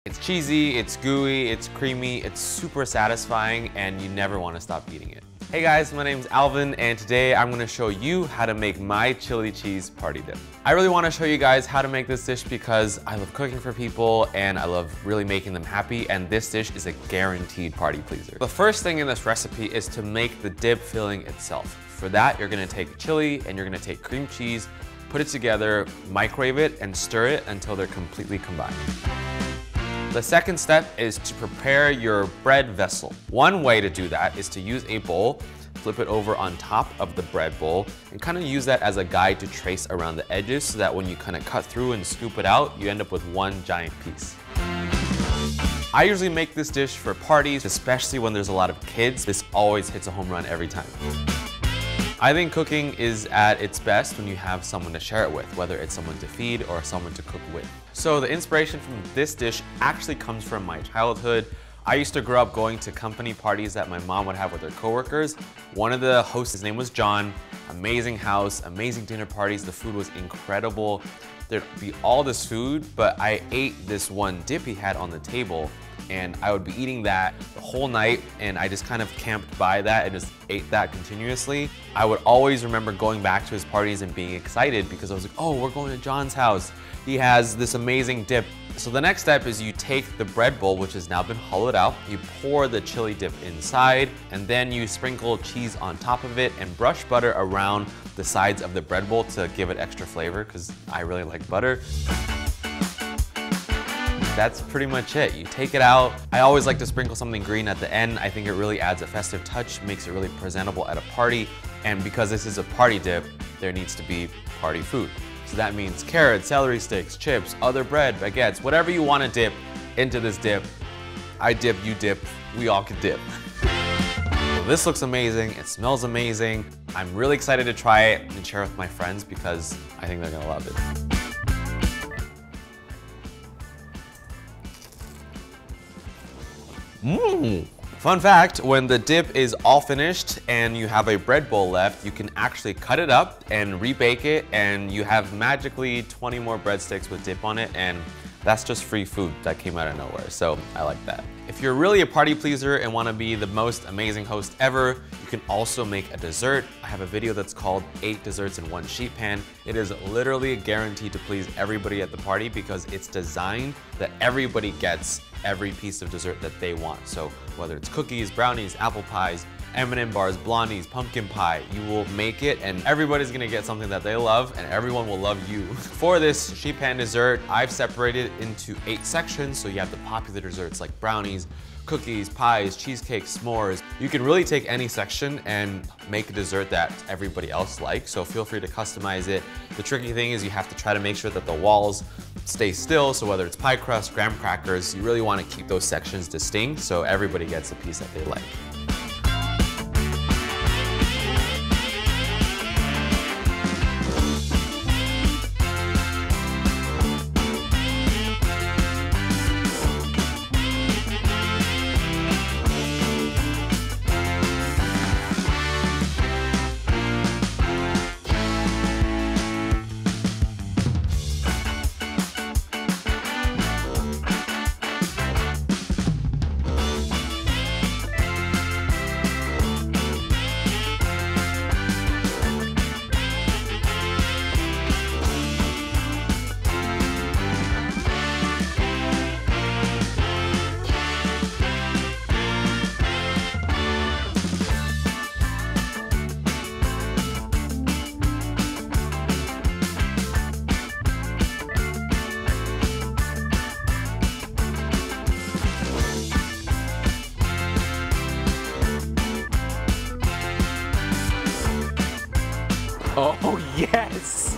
It's cheesy, it's gooey, it's creamy, it's super satisfying, and you never want to stop eating it. Hey guys, my name's Alvin, and today I'm going to show you how to make my chili cheese party dip. I really want to show you guys how to make this dish because I love cooking for people and I love really making them happy, and this dish is a guaranteed party pleaser. The first thing in this recipe is to make the dip filling itself. For that, you're going to take chili and you're going to take cream cheese, put it together, microwave it, and stir it until they're completely combined. The second step is to prepare your bread vessel. One way to do that is to use a bowl, flip it over on top of the bread bowl, and kind of use that as a guide to trace around the edges so that when you kind of cut through and scoop it out, you end up with one giant piece. I usually make this dish for parties, especially when there's a lot of kids. This always hits a home run every time. I think cooking is at its best when you have someone to share it with, whether it's someone to feed or someone to cook with. So the inspiration from this dish actually comes from my childhood. I used to grow up going to company parties that my mom would have with her coworkers. One of the hosts, his name was John. Amazing house, amazing dinner parties. The food was incredible. There'd be all this food, but I ate this one dip he had on the table, and I would be eating that the whole night, and I just kind of camped by that and just ate that continuously. I would always remember going back to his parties and being excited because I was like, oh, we're going to John's house. He has this amazing dip. So the next step is you take the bread bowl, which has now been hollowed out, you pour the chili dip inside, and then you sprinkle cheese on top of it and brush butter around the sides of the bread bowl to give it extra flavor because I really like butter. That's pretty much it. You take it out. I always like to sprinkle something green at the end. I think it really adds a festive touch, makes it really presentable at a party. And because this is a party dip, there needs to be party food. So that means carrots, celery sticks, chips, other bread, baguettes, whatever you want to dip into this dip. I dip, you dip, we all can dip. This looks amazing, it smells amazing. I'm really excited to try it and share with my friends because I think they're gonna love it. Fun fact, when the dip is all finished and you have a bread bowl left, you can actually cut it up and rebake it, and you have magically 20 more breadsticks with dip on it, and that's just free food that came out of nowhere, so I like that. If you're really a party pleaser and want to be the most amazing host ever, you can also make a dessert. I have a video that's called 8 desserts in 1 sheet pan. It is literally guaranteed to please everybody at the party because it's designed that everybody gets every piece of dessert that they want. So whether it's cookies, brownies, apple pies, M&M bars, blondies, pumpkin pie, you will make it and everybody's gonna get something that they love and everyone will love you. For this sheet pan dessert, I've separated it into 8 sections. So you have the popular desserts like brownies, cookies, pies, cheesecake, s'mores. You can really take any section and make a dessert that everybody else likes, so feel free to customize it. The tricky thing is you have to try to make sure that the walls stay still, so whether it's pie crust, graham crackers, you really want to keep those sections distinct so everybody gets a piece that they like. Oh, yes!